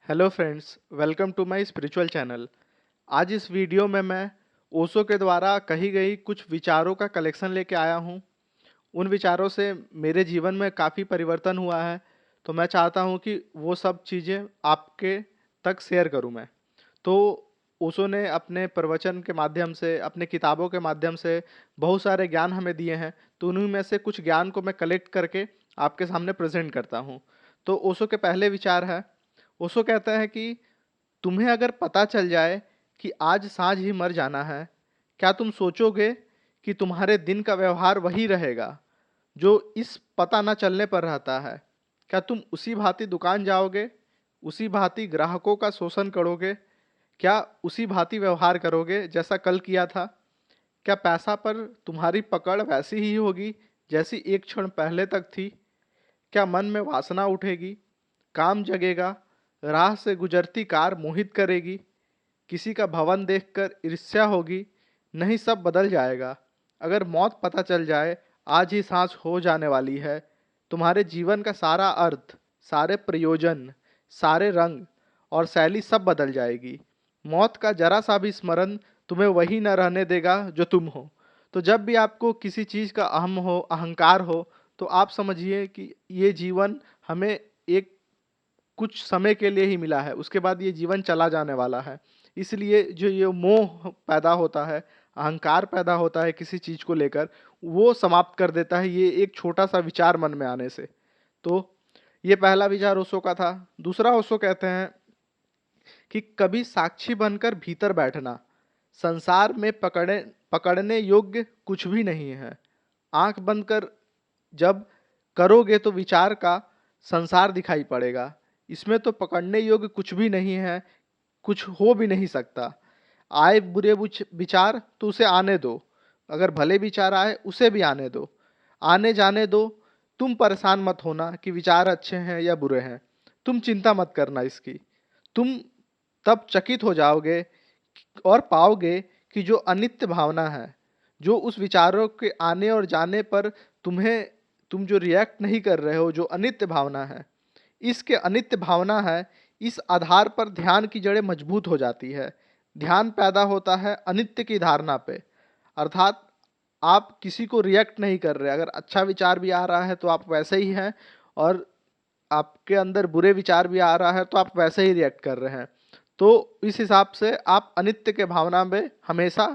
Hello friends, welcome to my spiritual channel. आज इस video में मैं ओशो के द्वारा कही गई कुछ विचारों का कलेक्शन लेके आया हूँ। उन विचारों से मेरे जीवन में काफ़ी परिवर्तन हुआ है, तो मैं चाहता हूँ कि वो सब चीज़ें आपके तक शेयर करूँ मैं। तो ओशो ने अपने प्रवचन के माध्यम से, अपने किताबों के माध्यम से बहुत सारे ज्ञान हमें दिए हैं। तो उन्हीं में से कुछ ज्ञान को मैं कलेक्ट करके आपके सामने प्रेजेंट करता हूँ। तो ओशो के पहले विचार है। ओशो कहते हैं कि तुम्हें अगर पता चल जाए कि आज साँझ ही मर जाना है, क्या तुम सोचोगे कि तुम्हारे दिन का व्यवहार वही रहेगा जो इस पता न चलने पर रहता है? क्या तुम उसी भांति दुकान जाओगे, उसी भांति ग्राहकों का शोषण करोगे? क्या उसी भांति व्यवहार करोगे जैसा कल किया था? क्या पैसा पर तुम्हारी पकड़ वैसी ही होगी जैसी एक क्षण पहले तक थी? क्या मन में वासना उठेगी, काम जगेगा, राह से गुजरती कार मोहित करेगी, किसी का भवन देखकर ईर्ष्या होगी? नहीं, सब बदल जाएगा। अगर मौत पता चल जाए आज ही सांस हो जाने वाली है, तुम्हारे जीवन का सारा अर्थ, सारे प्रयोजन, सारे रंग और शैली सब बदल जाएगी। मौत का जरा सा भी स्मरण तुम्हें वही न रहने देगा जो तुम हो। तो जब भी आपको किसी चीज़ का अहम हो, अहंकार हो, तो आप समझिए कि ये जीवन हमें एक कुछ समय के लिए ही मिला है, उसके बाद ये जीवन चला जाने वाला है। इसलिए जो ये मोह पैदा होता है, अहंकार पैदा होता है किसी चीज़ को लेकर, वो समाप्त कर देता है ये एक छोटा-सा विचार मन में आने से। तो ये पहला विचार ओशो का था। दूसरा ओशो कहते हैं कि कभी साक्षी बनकर भीतर बैठना, संसार में पकड़ने योग्य कुछ भी नहीं है। आँख बंद कर जब करोगे तो विचार का संसार दिखाई पड़ेगा। इसमें तो पकड़ने योग्य कुछ भी नहीं है, कुछ हो भी नहीं सकता। आए बुरे विचार तो उसे आने दो, अगर भले विचार आए उसे भी आने दो, आने जाने दो। तुम परेशान मत होना कि विचार अच्छे हैं या बुरे हैं, तुम चिंता मत करना इसकी। तुम तब चकित हो जाओगे और पाओगे कि जो अनित्य भावना है, जो उस विचारों के आने और जाने पर तुम जो रिएक्ट नहीं कर रहे हो, जो अनित्य भावना है, इसके अनित्य भावना है, इस आधार पर ध्यान की जड़ें मजबूत हो जाती है। ध्यान पैदा होता है अनित्य की धारणा पे, अर्थात आप किसी को रिएक्ट नहीं कर रहे। अगर अच्छा विचार भी आ रहा है तो आप वैसे ही हैं, और आपके अंदर बुरे विचार भी आ रहा है तो आप वैसे ही रिएक्ट कर रहे हैं। तो इस हिसाब से आप अनित्य के भावना में हमेशा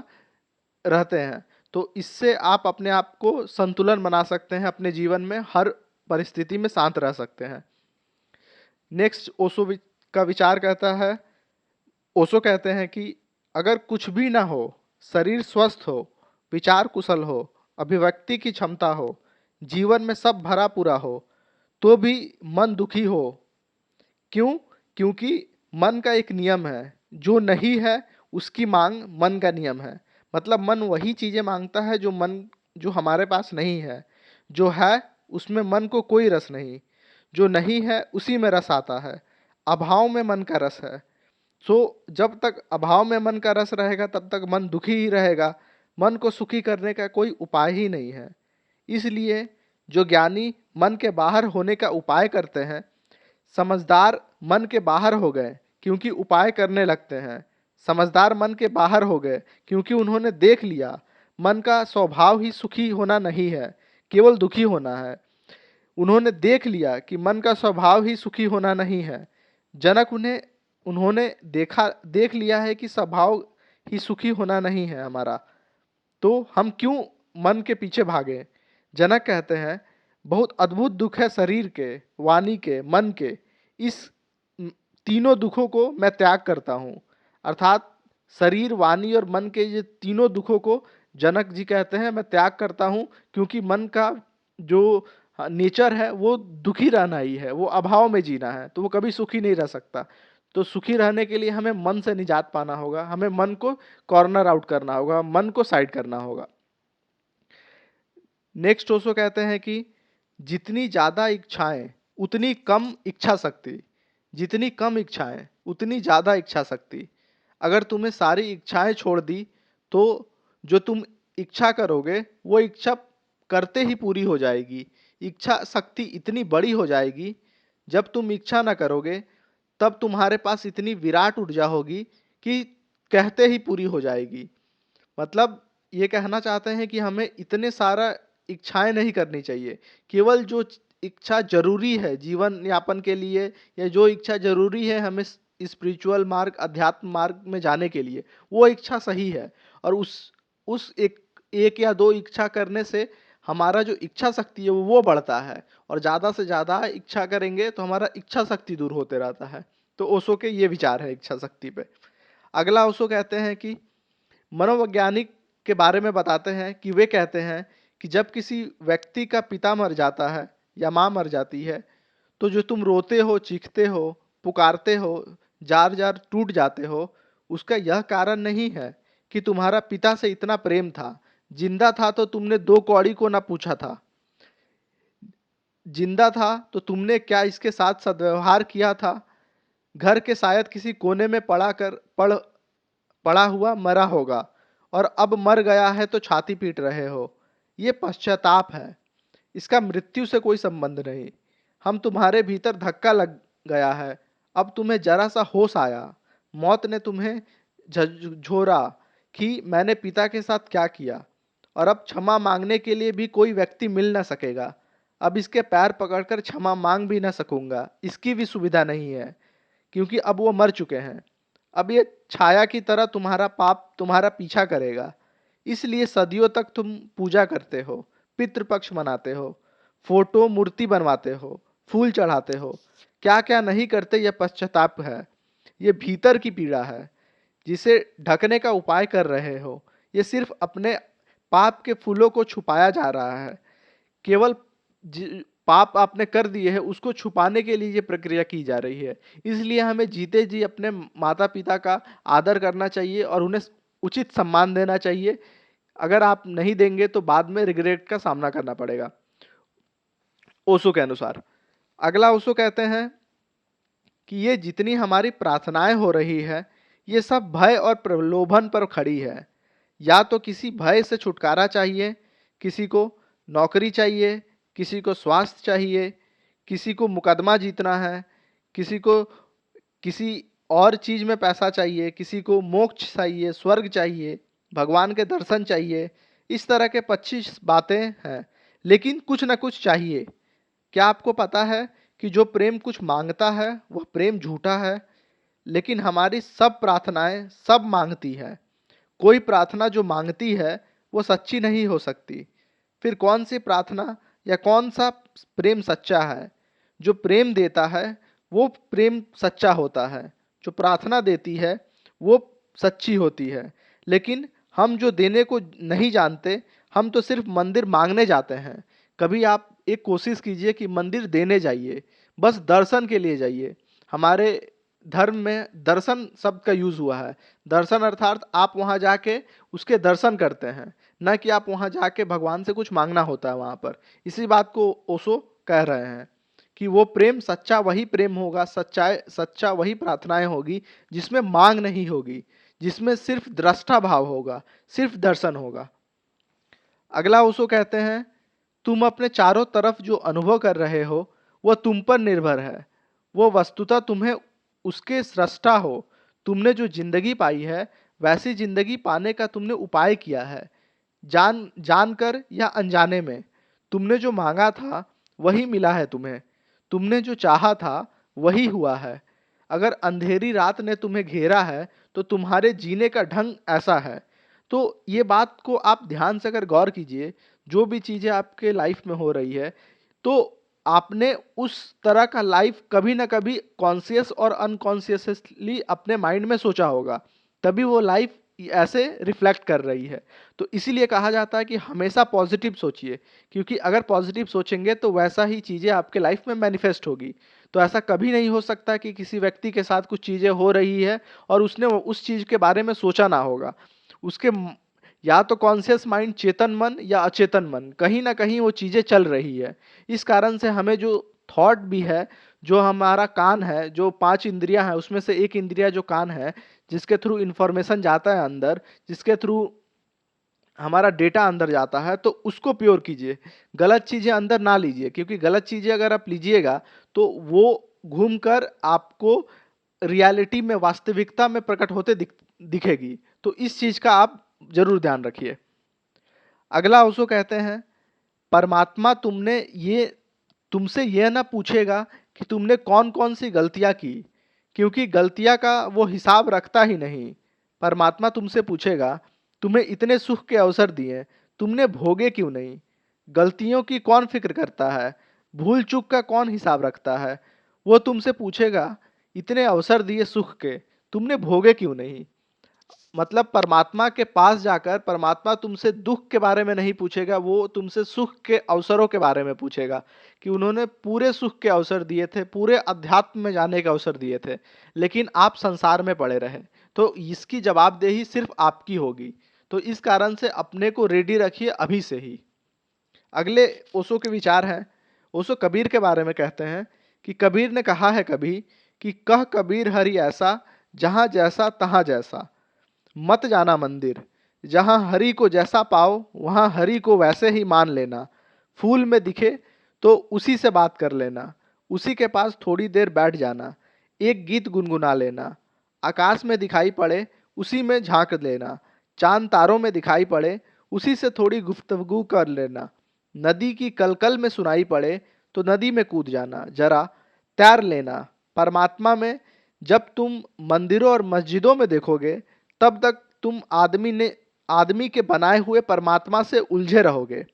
रहते हैं। तो इससे आप अपने आप को संतुलन बना सकते हैं, अपने जीवन में हर परिस्थिति में शांत रह सकते हैं। नेक्स्ट ओशो का विचार कहता है, ओशो कहते हैं कि अगर कुछ भी ना हो, शरीर स्वस्थ हो, विचार कुशल हो, अभिव्यक्ति की क्षमता हो, जीवन में सब भरा पूरा हो, तो भी मन दुखी हो। क्यों? क्योंकि मन का एक नियम है, जो नहीं है उसकी मांग मन का नियम है। मतलब मन वही चीज़ें मांगता है जो हमारे पास नहीं है। जो है उसमें मन को कोई रस नहीं, जो नहीं है उसी में रस आता है। अभाव में मन का रस है। सो जब तक अभाव में मन का रस रहेगा तब तक मन दुखी ही रहेगा। मन को सुखी करने का कोई उपाय ही नहीं है। इसलिए जो ज्ञानी मन के बाहर होने का उपाय करते हैं, समझदार मन के बाहर हो गए क्योंकि उपाय करने लगते हैं। समझदार मन के बाहर हो गए क्योंकि उन्होंने देख लिया मन का स्वभाव ही सुखी होना नहीं है, केवल दुखी होना है। उन्होंने देख लिया कि मन का स्वभाव ही सुखी होना नहीं है। जनक उन्होंने देख लिया है कि स्वभाव ही सुखी होना नहीं है हमारा, तो हम क्यों मन के पीछे भागे। जनक कहते हैं, बहुत अद्भुत दुख है शरीर के, वाणी के, मन के। इस तीनों दुखों को मैं त्याग करता हूँ। अर्थात शरीर, वाणी और मन के ये तीनों दुखों को जनक जी कहते हैं मैं त्याग करता हूँ, क्योंकि मन का जो नेचर है वो दुखी रहना ही है, वो अभाव में जीना है, तो वो कभी सुखी नहीं रह सकता। तो सुखी रहने के लिए हमें मन से निजात पाना होगा, हमें मन को कॉर्नर आउट करना होगा, मन को साइड करना होगा। नेक्स्ट ओशो कहते हैं कि जितनी ज़्यादा इच्छाएं उतनी कम इच्छा शक्ति, जितनी कम इच्छाएं उतनी ज़्यादा इच्छा शक्ति। अगर तुम्हें सारी इच्छाएं छोड़ दी तो जो तुम इच्छा करोगे वो इच्छा करते ही पूरी हो जाएगी। इच्छा शक्ति इतनी बड़ी हो जाएगी, जब तुम इच्छा ना करोगे तब तुम्हारे पास इतनी विराट ऊर्जा होगी कि कहते ही पूरी हो जाएगी। मतलब ये कहना चाहते हैं कि हमें इतने सारा इच्छाएं नहीं करनी चाहिए। केवल जो इच्छा जरूरी है जीवन यापन के लिए, या जो इच्छा जरूरी है हमें स्पिरिचुअल मार्ग, अध्यात्म मार्ग में जाने के लिए, वो इच्छा सही है। और उस एक या दो इच्छा करने से हमारा जो इच्छा शक्ति है वो बढ़ता है, और ज़्यादा से ज़्यादा इच्छा करेंगे तो हमारा इच्छा शक्ति दूर होते रहता है। तो ओशो के ये विचार है इच्छा शक्ति पे। अगला ओशो कहते हैं कि मनोवैज्ञानिक के बारे में बताते हैं कि वे कहते हैं कि जब किसी व्यक्ति का पिता मर जाता है या माँ मर जाती है, तो जो तुम रोते हो, चीखते हो, पुकारते हो, जार जार टूट जाते हो, उसका यह कारण नहीं है कि तुम्हारा पिता से इतना प्रेम था। जिंदा था तो तुमने दो कौड़ी को ना पूछा था। जिंदा था तो तुमने क्या इसके साथ सद्व्यवहार किया था। घर के शायद किसी कोने में पड़ा हुआ मरा होगा, और अब मर गया है तो छाती पीट रहे हो। ये पश्चाताप है, इसका मृत्यु से कोई संबंध नहीं। हम तुम्हारे भीतर धक्का लग गया है, अब तुम्हें जरा सा होश आया। मौत ने तुम्हें झकझोरा कि मैंने पिता के साथ क्या किया, और अब क्षमा मांगने के लिए भी कोई व्यक्ति मिल ना सकेगा। अब इसके पैर पकड़कर क्षमा मांग भी ना सकूंगा, इसकी भी सुविधा नहीं है, क्योंकि अब वो मर चुके हैं। अब ये छाया की तरह तुम्हारा पाप तुम्हारा पीछा करेगा। इसलिए सदियों तक तुम पूजा करते हो, पितृपक्ष मनाते हो, फोटो मूर्ति बनवाते हो, फूल चढ़ाते हो। क्या क्या नहीं करते, यह पश्चाताप है। ये भीतर की पीड़ा है जिसे ढकने का उपाय कर रहे हो। ये सिर्फ अपने पाप के फूलों को छुपाया जा रहा है। केवल पाप आपने कर दिए हैं उसको छुपाने के लिए ये प्रक्रिया की जा रही है। इसलिए हमें जीते जी अपने माता पिता का आदर करना चाहिए और उन्हें उचित सम्मान देना चाहिए। अगर आप नहीं देंगे तो बाद में रिग्रेट का सामना करना पड़ेगा, ओशो के अनुसार। अगला ओशो कहते हैं कि ये जितनी हमारी प्रार्थनाएं हो रही है, ये सब भय और प्रलोभन पर खड़ी है। या तो किसी भय से छुटकारा चाहिए, किसी को नौकरी चाहिए, किसी को स्वास्थ्य चाहिए, किसी को मुकदमा जीतना है, किसी को किसी और चीज में पैसा चाहिए, किसी को मोक्ष चाहिए, स्वर्ग चाहिए, भगवान के दर्शन चाहिए। इस तरह के 25 बातें हैं, लेकिन कुछ ना कुछ चाहिए। क्या आपको पता है कि जो प्रेम कुछ मांगता है वह प्रेम झूठा है? लेकिन हमारी सब प्रार्थनाएं सब मांगती है। कोई प्रार्थना जो मांगती है वो सच्ची नहीं हो सकती। फिर कौन सी प्रार्थना या कौन सा प्रेम सच्चा है? जो प्रेम देता है वो प्रेम सच्चा होता है, जो प्रार्थना देती है वो सच्ची होती है। लेकिन हम जो देने को नहीं जानते, हम तो सिर्फ मंदिर मांगने जाते हैं। कभी आप एक कोशिश कीजिए कि मंदिर देने जाइए, बस दर्शन के लिए जाइए। हमारे धर्म में दर्शन शब्द का यूज हुआ है। दर्शन अर्थात आप वहां जाके उसके दर्शन करते हैं, न कि आप वहां जाके भगवान से कुछ मांगना होता है वहां पर। इसी बात को ओशो कह रहे हैं कि वो प्रेम सच्चा वही प्रेम होगा, सच्चा वही प्रार्थनाएं होगी जिसमें मांग नहीं होगी, जिसमें सिर्फ दृष्टा भाव होगा, सिर्फ दर्शन होगा। अगला ओशो कहते हैं, तुम अपने चारों तरफ जो अनुभव कर रहे हो वह तुम पर निर्भर है। वो वस्तुतः तुम्हें उसके सृष्टा हो। तुमने जो जिंदगी पाई है वैसी जिंदगी पाने का तुमने उपाय किया है, जानकर या अनजाने में। तुमने जो मांगा था वही मिला है तुम्हें। तुमने जो चाहा था वही हुआ है। अगर अंधेरी रात ने तुम्हें घेरा है तो तुम्हारे जीने का ढंग ऐसा है। तो ये बात को आप ध्यान से अगर गौर कीजिए, जो भी चीज़ें आपके लाइफ में हो रही है, तो आपने उस तरह का लाइफ कभी ना कभी कॉन्शियस और अनकॉन्शियसली अपने माइंड में सोचा होगा, तभी वो लाइफ ऐसे रिफ्लेक्ट कर रही है। तो इसीलिए कहा जाता है कि हमेशा पॉजिटिव सोचिए, क्योंकि अगर पॉजिटिव सोचेंगे तो वैसा ही चीज़ें आपके लाइफ में मैनिफेस्ट होगी। तो ऐसा कभी नहीं हो सकता कि किसी व्यक्ति के साथ कुछ चीज़ें हो रही है और उसने उस चीज़ के बारे में सोचा ना होगा। उसके या तो कॉन्शियस माइंड, चेतन मन या अचेतन मन, कहीं ना कहीं वो चीज़ें चल रही है। इस कारण से हमें जो थॉट भी है, जो हमारा कान है, जो 5 इंद्रियां हैं उसमें से एक इंद्रिया जो कान है, जिसके थ्रू इंफॉर्मेशन जाता है अंदर, जिसके थ्रू हमारा डेटा अंदर जाता है, तो उसको प्योर कीजिए। गलत चीज़ें अंदर ना लीजिए, क्योंकि गलत चीज़ें अगर आप लीजिएगा तो वो घूमकर आपको रियलिटी में, वास्तविकता में प्रकट होते दिखेगी। तो इस चीज का आप जरूर ध्यान रखिए। अगला ओशो कहते हैं, परमात्मा तुमसे यह ना पूछेगा कि तुमने कौन कौन सी गलतियां की, क्योंकि गलतियां का वो हिसाब रखता ही नहीं। परमात्मा तुमसे पूछेगा, तुम्हें इतने सुख के अवसर दिए, तुमने भोगे क्यों नहीं? गलतियों की कौन फिक्र करता है? भूल चूक का कौन हिसाब रखता है? वो तुमसे पूछेगा, इतने अवसर दिए सुख के, तुमने भोगे क्यों नहीं? मतलब परमात्मा के पास जाकर परमात्मा तुमसे दुख के बारे में नहीं पूछेगा, वो तुमसे सुख के अवसरों के बारे में पूछेगा कि उन्होंने पूरे सुख के अवसर दिए थे, पूरे अध्यात्म में जाने के अवसर दिए थे, लेकिन आप संसार में पड़े रहे। तो इसकी जवाबदेही सिर्फ आपकी होगी। तो इस कारण से अपने को रेडी रखिए अभी से ही। अगले ओशो के विचार हैं। ओशो कबीर के बारे में कहते हैं कि कबीर ने कहा है कभी कि कह कबीर हरि ऐसा, जहां जैसा तहां जैसा, मत जाना मंदिर, जहां हरि को जैसा पाओ वहां हरि को वैसे ही मान लेना। फूल में दिखे तो उसी से बात कर लेना, उसी के पास थोड़ी देर बैठ जाना, एक गीत गुनगुना लेना। आकाश में दिखाई पड़े उसी में झांक लेना, चांद तारों में दिखाई पड़े उसी से थोड़ी गुफ्तगू कर लेना। नदी की कलकल में सुनाई पड़े तो नदी में कूद जाना, जरा तैर लेना। परमात्मा में जब तुम मंदिरों और मस्जिदों में देखोगे, तब तक तुम आदमी के बनाए हुए परमात्मा से उलझे रहोगे।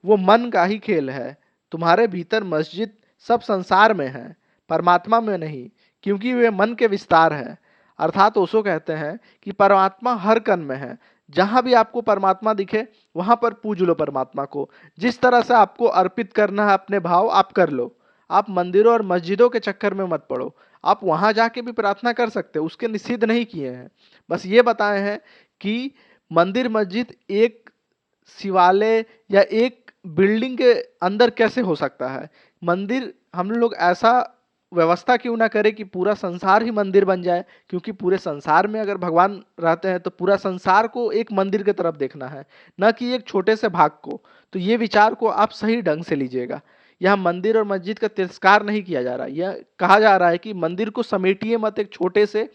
वो मन का ही खेल है। तुम्हारे भीतर मस्जिद सब संसार में है, परमात्मा में नहीं, क्योंकि वे मन के विस्तार है। अर्थात ओशो कहते हैं कि परमात्मा हर कण में है। जहां भी आपको परमात्मा दिखे वहां पर पूज लो परमात्मा को। जिस तरह से आपको अर्पित करना है अपने भाव, आप कर लो। आप मंदिरों और मस्जिदों के चक्कर में मत पड़ो। आप वहां जाके भी प्रार्थना कर सकते हो, उसके निषेध नहीं किए हैं। बस ये बताए हैं कि मंदिर मस्जिद एक शिवालय या एक बिल्डिंग के अंदर कैसे हो सकता है। मंदिर हम लोग ऐसा व्यवस्था क्यों ना करें कि पूरा संसार ही मंदिर बन जाए, क्योंकि पूरे संसार में अगर भगवान रहते हैं तो पूरा संसार को एक मंदिर की तरफ देखना है, न कि एक छोटे से भाग को। तो ये विचार को आप सही ढंग से लीजिएगा। यहाँ मंदिर और मस्जिद का तिरस्कार नहीं किया जा रहा, यह कहा जा रहा है कि मंदिर को समेटिए मत एक छोटे से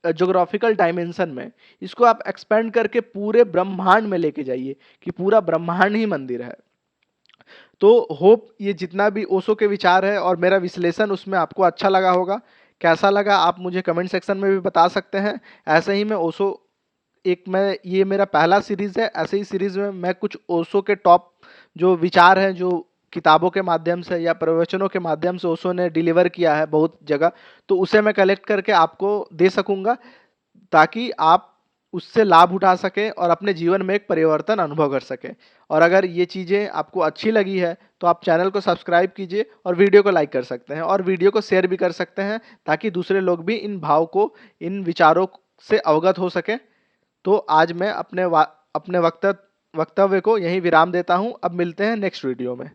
ज्योग्राफिकल डायमेंशन में। इसको आप एक्सपेंड करके पूरे ब्रह्मांड में लेके जाइए कि पूरा ब्रह्मांड ही मंदिर है। तो होप ये जितना भी ओशो के विचार है और मेरा विश्लेषण उसमें आपको अच्छा लगा होगा। कैसा लगा आप मुझे कमेंट सेक्शन में भी बता सकते हैं। ऐसे ही मैं ओशो मैं ये मेरा पहला सीरीज है, ऐसे ही सीरीज में मैं कुछ ओशो के टॉप जो विचार हैं, जो किताबों के माध्यम से या प्रवचनों के माध्यम से ओशो ने डिलीवर किया है बहुत जगह, तो उसे मैं कलेक्ट करके आपको दे सकूंगा, ताकि आप उससे लाभ उठा सकें और अपने जीवन में एक परिवर्तन अनुभव कर सकें। और अगर ये चीज़ें आपको अच्छी लगी है तो आप चैनल को सब्सक्राइब कीजिए और वीडियो को लाइक कर सकते हैं और वीडियो को शेयर भी कर सकते हैं, ताकि दूसरे लोग भी इन भाव को, इन विचारों से अवगत हो सकें। तो आज मैं अपने वक्तव्य को यहीं विराम देता हूं। अब मिलते हैं नेक्स्ट वीडियो में।